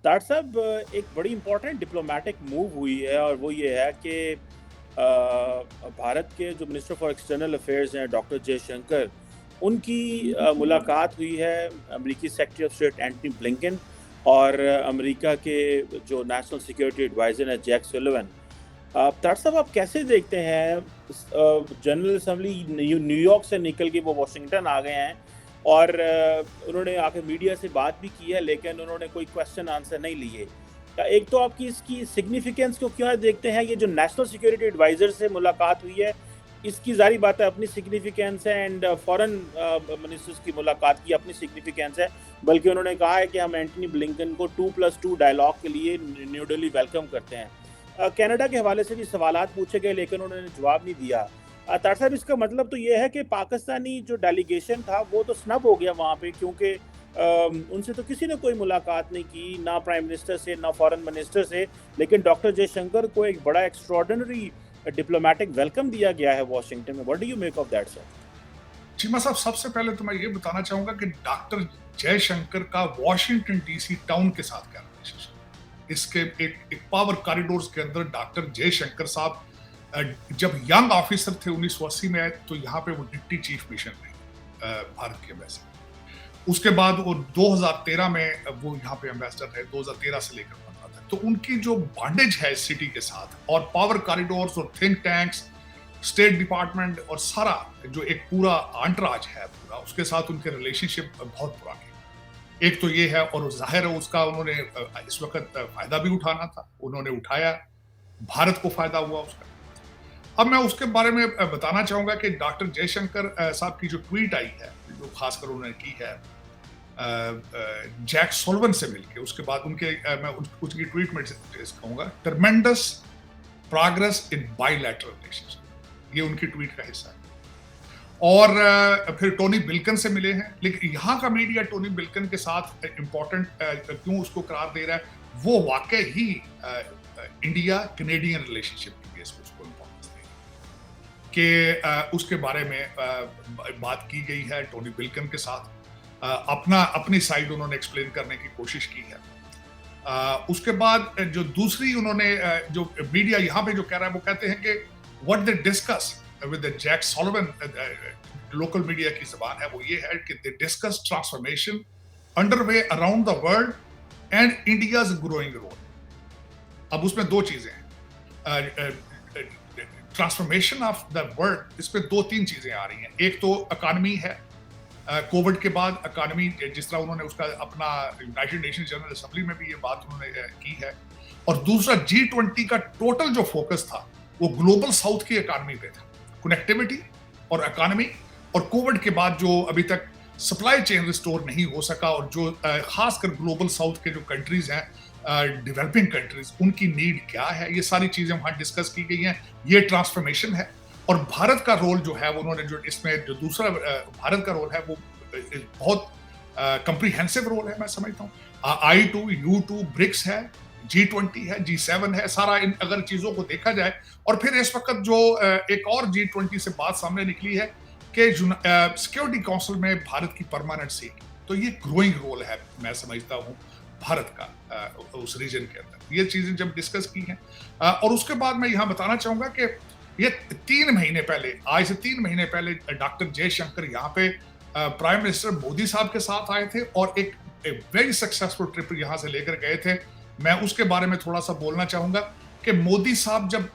तार साहब, एक बड़ी इम्पोर्टेंट डिप्लोमेटिक मूव हुई है और वो ये है कि भारत के जो मिनिस्टर फॉर एक्सटर्नल अफेयर्स हैं डॉक्टर जयशंकर, उनकी मुलाकात हुई है अमेरिकी secretary of state Antony Blinken और अमेरिका के जो नेशनल सिक्योरिटी एडवाइज़र हैं जैक सुलिवन। तार साहब, आप कैसे देखते हैं जनरल असेंबली न्यूयॉर्क से निकल के वो वॉशिंगटन आ गए हैं और उन्होंने आके मीडिया से बात भी की है, लेकिन उन्होंने कोई क्वेश्चन आंसर नहीं लिए। एक तो आपकी इसकी सिग्निफिकेंस को क्या देखते हैं? ये जो नेशनल सिक्योरिटी एडवाइज़र से मुलाकात हुई है, इसकी ज़ाहिर बात है अपनी सिग्निफिकेंस है एंड फॉरेन मिनिस्टर्स की मुलाकात की अपनी सिग्निफिकेंस है। बल्कि उन्होंने कहा है कि हम एंटनी ब्लिंकन को 2+2 डायलॉग के लिए न्यू दिल्ली वेलकम करते हैं। कनाडा के हवाले से भी सवालात पूछे गए, लेकिन उन्होंने जवाब नहीं दिया। तार साहब, इसका मतलब तो ये है कि पाकिस्तानी जो डेलीगेशन था वो तो स्नब हो गया वहाँ पे, क्योंकि उनसे तो किसी ने कोई मुलाकात नहीं की, ना प्राइम मिनिस्टर से ना फॉरेन मिनिस्टर से। लेकिन डॉक्टर जयशंकर को एक बड़ा एक्स्ट्रॉर्डिनरी डिप्लोमेटिक वेलकम दिया गया है वॉशिंगटन में। What do you make of that, sir? Cheema साहब, सबसे पहले तो मैं ये बताना चाहूंगा कि डॉक्टर जयशंकर का वॉशिंगटन डीसी टाउन के साथ क्या रिलेशनशिप। इसके एक पावर कॉरिडोर्स के अंदर डॉक्टर जयशंकर साहब जब यंग ऑफिसर थे 1980 में, तो यहाँ पे वो डिप्टी चीफ मिशन थे भारत के एम्बेसडर। उसके बाद वो 2013 में वो यहाँ पे एम्बेसडर रहे, 2013 से लेकर 15 तक। तो उनकी जो बॉन्डेज है सिटी के साथ और पावर कॉरिडोर्स और थिंक टैंक्स, स्टेट डिपार्टमेंट और सारा जो एक पूरा आंटराज है पूरा, उसके साथ उनके रिलेशनशिप बहुत पुराने। एक तो ये है, और जाहिर है उसका उन्होंने इस वक्त फायदा भी उठाना था, उन्होंने उठाया, भारत को फायदा हुआ उसका। अब मैं उसके बारे में बताना चाहूंगा कि डॉक्टर जयशंकर साहब की जो ट्वीट आई है, जो खासकर उन्होंने की है जैक सोल्वन से मिलके, उसके बाद उनके मैं उसकी ट्वीट में कहूंगा tremendous progress in bilateral relationship, ये उनकी ट्वीट का हिस्सा है। और फिर टोनी बिल्कन से मिले हैं। लेकिन यहाँ का मीडिया टोनी बिल्कन के साथ इंपॉर्टेंट क्यों उसको करार दे रहा है, वो वाकई ही इंडिया कनेडियन रिलेशनशिप की बेस पर उसको इंपॉर्टेंस दे रहा है कि उसके बारे में बात की गई है टोनी बिल्कन के साथ। अपनी साइड उन्होंने एक्सप्लेन करने की कोशिश की है। उसके बाद जो दूसरी उन्होंने जो मीडिया यहाँ पे जो कह रहा है, वो कहते हैं कि what they discuss with Jake Sullivan, local media की जबान है वो ये है कि they discuss transformation underway around the world and India's growing role. अब उसमें दो चीजें हैं, ट्रांसफॉर्मेशन ऑफ द वर्ल्ड, इस पे दो तीन चीजें आ रही हैं। एक तो इकॉनमी है, कोविड के बाद इकॉनमी जिस तरह उन्होंने उसका अपना यूनाइटेड नेशन जनरल असेंबली में भी ये बात उन्होंने की है। और दूसरा G20 का टोटल जो फोकस था वो ग्लोबल साउथ की इकॉनमी पे था, कनेक्टिविटी और इकॉनमी। और कोविड के बाद जो अभी तक सप्लाई चेन रिस्टोर नहीं हो सका, और जो खासकर ग्लोबल साउथ के जो कंट्रीज हैं, डेवलपिंग कंट्रीज, उनकी नीड क्या है, ये सारी चीजें वहां डिस्कस की गई हैं। ये ट्रांसफॉर्मेशन है। और भारत का रोल जो है, उन्होंने जो इसमें जो दूसरा भारत का रोल है वो बहुत कंप्रीहेंसिव रोल है मैं समझता हूँ। I2, U2, ब्रिक्स है, G20 है, G7 है, सारा इन अगर चीजों को देखा जाए। और फिर इस वक्त जो एक और G20 से बात सामने निकली है कि सिक्योरिटी काउंसिल में भारत की परमानेंट सीट, तो ये ग्रोइंग रोल है मैं समझता हूँ भारत का उस रीजन के अंदर। ये चीजें जब डिस्कस की हैं, और उसके बाद मैं यहाँ बताना चाहूंगा कि ये 3 महीने पहले, आज से 3 महीने पहले डॉक्टर जयशंकर यहाँ पे प्राइम मिनिस्टर मोदी साहब के साथ आए थे और एक वेरी सक्सेसफुल ट्रिप यहाँ से लेकर गए थे। मैं उसके बारे में थोड़ा सा बोलना चाहूंगा कि मोदी साहब जब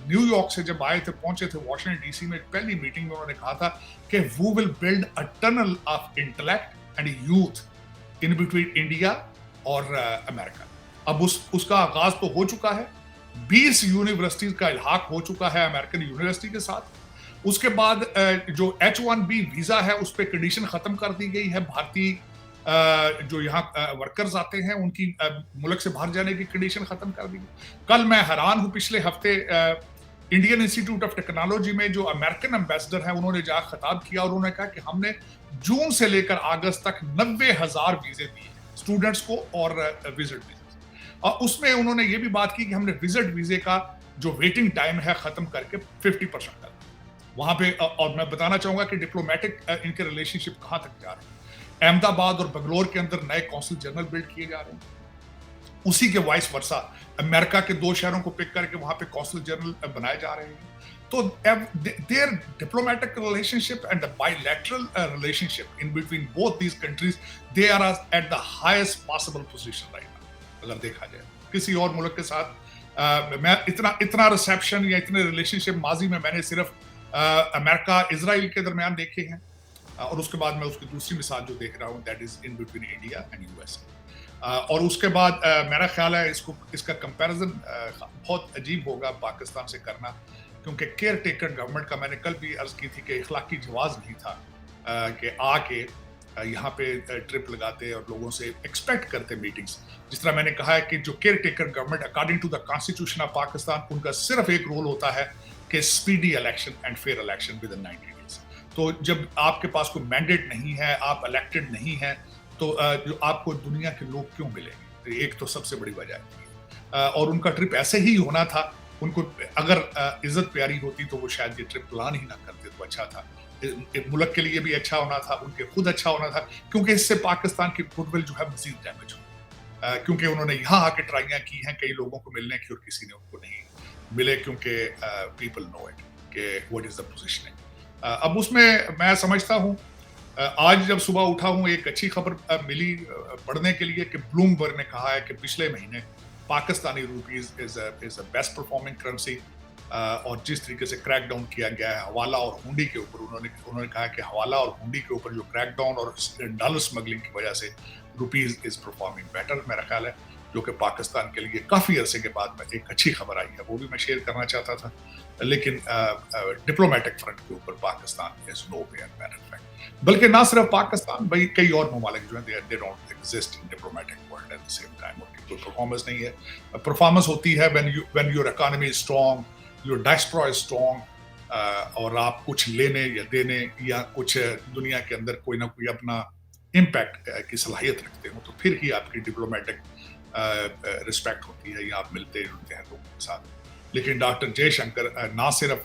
न्यूयॉर्क से जब आए थे, पहुंचे थे वॉशिंगटन डीसी में, पहली मीटिंग में उन्होंने कहा था कि we will build a tunnel of intellect and youth in between India और अमेरिका। अब उसका आगाज तो हो चुका है, 20 यूनिवर्सिटीज का इल्हाक हो चुका है अमेरिकन यूनिवर्सिटी के साथ। उसके बाद जो H1B वीजा है उस पर कंडीशन खत्म कर दी गई है। भारतीय जो यहाँ वर्कर्स आते हैं उनकी मुल्क से बाहर जाने की कंडीशन खत्म कर दी गई। कल मैं हैरान हूँ, पिछले हफ्ते इंडियन इंस्टीट्यूट ऑफ टेक्नोलॉजी में जो अमेरिकन एम्बेसडर है उन्होंने जहाँ खिताब किया और उन्होंने कहा कि हमने जून से लेकर अगस्त तक 90,000 वीजे दिए स्टूडेंट्स को और विजिट वीजे। और उसमें उन्होंने ये भी बात की कि हमने विजिट वीजे का जो वेटिंग टाइम है खत्म करके 50% कर वहां पे। और मैं बताना चाहूंगा कि डिप्लोमेटिक इनके रिलेशनशिप कहां तक जा रहे हैं। अहमदाबाद और बंगलोर के अंदर नए कौंसिल जनरल बिल्ड किए जा रहे हैं। उसी के वाइस वर्सा अमेरिका के 2 शहरों को पिक करके वहां पे कौंसल जनरल बनाए जा रहे हैं। तो their diplomatic relationship and the bilateral relationship in between both these countries, they are at the highest possible position right now. अगर देखा जाए किसी और मुल्क के साथ मैं इतना रिसेप्शन या इतने रिलेशनशिप माजी में मैंने सिर्फ अमेरिका इजराइल के दरमियान देखे हैं, और उसके बाद मैं उसकी दूसरी मिसाल जो देख रहा हूँ that is in between India and USA. और उसके बाद मेरा ख्याल है इसका कंपैरिजन बहुत अजीब होगा पाकिस्तान से करना, क्योंकि केयर टेकर गवर्नमेंट का मैंने कल भी अर्ज की थी कि इखलाकी जवाज नहीं था कि आके यहाँ पे ट्रिप लगाते और लोगों से एक्सपेक्ट करते मीटिंग्स। जिस तरह मैंने कहा है कि जो caretaker government according to the constitution of Pakistan, उनका सिर्फ एक रोल होता है कि speedy election and fair election within 90 days. तो जब आपके पास कोई मैंडेट नहीं है, आप इलेक्टेड नहीं है, तो जो आपको दुनिया के लोग क्यों मिलेंगे? एक तो सबसे बड़ी वजह है। और उनका ट्रिप ऐसे ही होना था। उनको अगर इज्जत प्यारी होती तो वो शायद ये ट्रिप प्लान ही ना करते तो अच्छा था। मुल्क के लिए भी अच्छा होना था, उनके खुद अच्छा होना था, क्योंकि इससे पाकिस्तान की गुडविल जो है मजीद डैमेज हो, क्योंकि उन्होंने यहाँ आके ट्राइयां की हैं कई लोगों को मिलने की और किसी ने उनको नहीं मिले, क्योंकि पीपल नो इट कि व्हाट इज द पोजीशनिंग। अब उसमें मैं समझता हूँ, आज जब सुबह उठा हूँ एक अच्छी खबर मिली पढ़ने के लिए कि ब्लूमबर्ग ने कहा है कि पिछले महीने Pakistani rupees is a best performing currency, और जिस तरीके से क्रैक डाउन किया गया है हवाला और हुंडी के ऊपर, उन्होंने कहा कि हवाला और हुंडी के ऊपर जो क्रैक डाउन और डॉलर स्मगलिंग की वजह से रुपीज इज परफॉर्मिंग बेटर, मेरा ख्याल है, जो कि पाकिस्तान के लिए काफी अरसे के बाद में एक अच्छी खबर आई है। वो भी मैं शेयर करना चाहता था, लेकिन डिप्लोमेटिक फ्रंट के ऊपर Pakistan is no way matter fact. बल्कि ना सिर्फ पाकिस्तान, भाई कई और ममालिक जो हैं they don't exist in diplomatic world at the same time. उनकी कोई परफॉर्मेंस नहीं है। परफॉर्मेंस होती है when your economy is strong, your diaspora is strong, और आप कुछ लेने या देने या कुछ दुनिया के अंदर कोई ना कोई अपना इम्पैक्ट की सलाहियत रखते हो, तो फिर ही आपकी डिप्लोमेटिक रिस्पेक्ट होती है या आप मिलते जुलते हैं लोगों के साथ। लेकिन डॉक्टर जयशंकर ना सिर्फ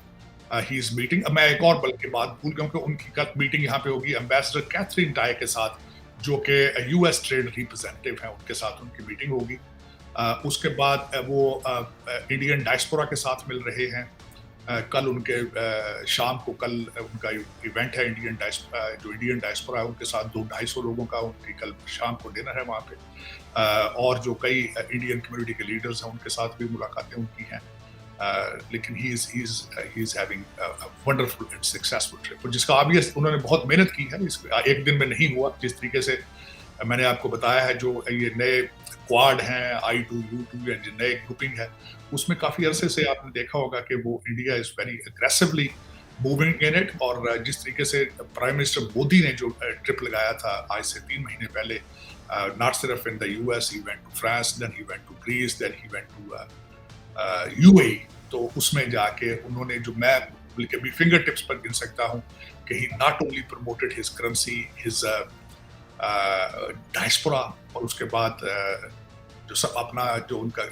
ही इज मीटिंग, मैं एक और बल्कि बात भूल गया कि उनकी कल मीटिंग यहाँ पे होगी एम्बेसडर कैथरीन टाई के साथ, जो कि यूएस ट्रेड रिप्रेजेंटेटिव हैं, उनके साथ उनकी मीटिंग होगी। उसके बाद वो इंडियन डायस्पोरा के साथ मिल रहे हैं। कल उनके शाम को कल उनका इवेंट है जो इंडियन डायस्पोरा है उनके साथ 200-250 लोगों का, उनकी कल शाम को डिनर है वहाँ पे। और जो कई इंडियन कम्युनिटी के लीडर्स हैं उनके साथ भी मुलाकातें उनकी हैं। लेकिन he is having wonderful and successful trip, जिसका ऑब्वियस उन्होंने बहुत मेहनत की है। एक दिन में नहीं हुआ। जिस तरीके से मैंने आपको बताया है, जो ये नए क्वाड हैं, I2U2 या जो नए ग्रुपिंग है, उसमें काफी अरसे से आपने देखा होगा कि वो India is very aggressively moving in it. और जिस तरीके से प्राइम मिनिस्टर मोदी ने जो ट्रिप लगाया था आज से 3 महीने पहले, नॉट सिर्फ in the US, he went to France, then he went to Greece, then he went to UAE. तो उसमें जाके उन्होंने, जो मैं बल्कि भी फिंगर टिप्स पर गिन सकता हूँ, कि he not only promoted his currency, his diaspora, और उसके बाद जो सब अपना जो उनका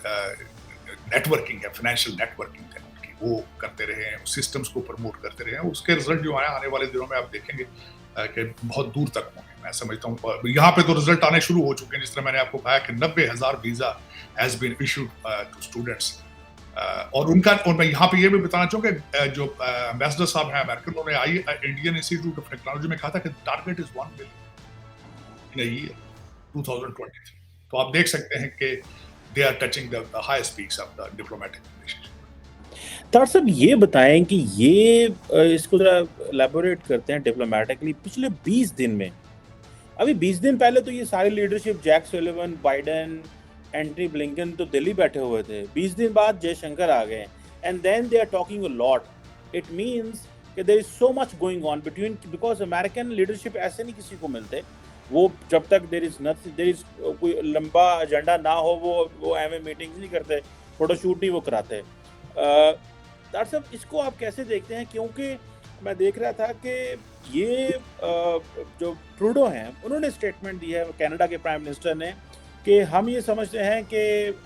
नेटवर्किंग है, फाइनेंशियल नेटवर्किंग है उनकी, वो करते रहे हैं, सिस्टम्स को प्रमोट करते रहे हैं। उसके रिजल्ट जो आए आने वाले दिनों में आप देखेंगे कि बहुत दूर तक होंगे। मैं समझता हूँ यहाँ पे तो रिजल्ट आने शुरू हो चुके हैं। जिस तरह मैंने आपको कहा कि 90,000 visa has been issued to students. और मैं यहाँ पे ये भी बताना चाहूँगा कि जो एम्बेसडर साहब हैं अमेरिकन, उन्होंने इंडियन इंस्टीट्यूट ऑफ टेक्नोलॉजी में कहा था कि target is 1 billion in year 2023। तो आप देख सकते हैं कि they are touching the highest peaks of the diplomatic relationship. तार साहब ये बताएं कि ये इसको जरा एलैबोरेट करते हैं डिप्लोमेटिकली। पिछले 20 दिन में, अभी 20 दिन पहले तो ये सारी leadership, Jake Sullivan, Biden, Antony Blinken तो दिल्ली बैठे हुए थे। 20 दिन बाद जयशंकर आ गए, and then they are talking a lot. It means कि there is so much going on between, because American leadership ऐसे नहीं किसी को मिलते। वो जब तक देयर इज कोई लंबा एजेंडा ना हो, वो एमए मीटिंग्स नहीं करते, फोटोशूट नहीं वो कराते। डॉक्टर साहब, इसको आप कैसे देखते हैं? क्योंकि मैं देख रहा था कि ये जो ट्रूडो हैं, उन्होंने स्टेटमेंट दी है, कनाडा के प्राइम मिनिस्टर ने, कि हम ये समझते हैं कि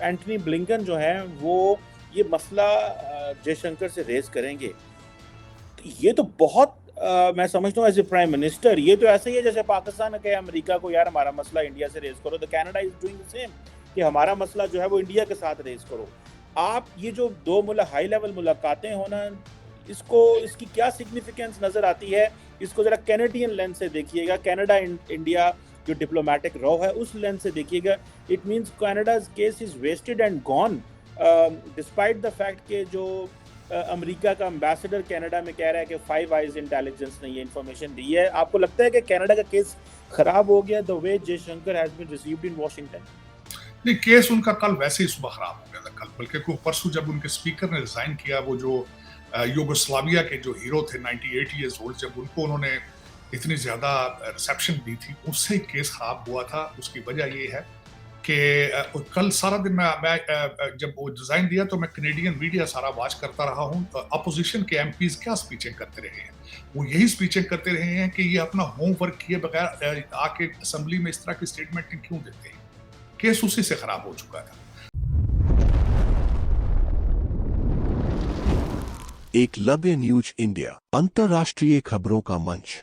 एंटनी ब्लिंकन जो हैं वो ये मसला जयशंकर से रेज करेंगे। तो ये तो बहुत मैं समझता हूँ एज ए प्राइम मिनिस्टर, ये तो ऐसा ही है जैसे पाकिस्तान के अमेरिका को, यार हमारा मसला इंडिया से रेज करो, तो Canada is doing the same. कि हमारा मसला जो है वो इंडिया के साथ रेज़ करो। आप ये जो 2 हाई लेवल मुलाकातें होना, इसकी क्या सिग्निफिकेंस नज़र आती है? इसको ज़रा कैनेडियन लेंस से देखिएगा, कनाडा इंडिया जो डिप्लोमैटिक रॉ है उस लेंस से देखिएगा। It means Canada's case is wasted and gone, despite the fact कि जो अमेरिका का एम्बेसडर कनाडा में कह रहा है कि फाइव आइज इंटेलिजेंस ने ये इन्फॉर्मेशन दी है। आपको लगता है कि कनाडा का केस खराब हो गया the way Jaishankar has been received in Washington? नहीं, केस उनका कल वैसे ही सुबह खराब हो गया था कल, बल्कि परसों जब उनके स्पीकर ने रिजाइन किया, वो जो यूगोस्लाविया के जो हीरो थे 98 इयर्स ओल्ड, जब उनको उन्होंने इतनी ज्यादा रिसेप्शन दी थी, उससे केस खराब हुआ था। उसकी वजह ये है कि कल सारा दिन मैं जब वो डिजाइन दिया तो मैं कनेडियन मीडिया सारा वॉच करता रहा हूँ। अपोजिशन के एमपीज क्या स्पीचें करते रहे हैं, वो यही स्पीचें करते रहे हैं कि ये अपना होमवर्क किए बगैर आके असेंबली में इस तरह की स्टेटमेंट क्यों देते हैं। केस उसी से खराब हो चुका था। एकलव्य न्यूज इंडिया, अंतर्राष्ट्रीय खबरों का मंच।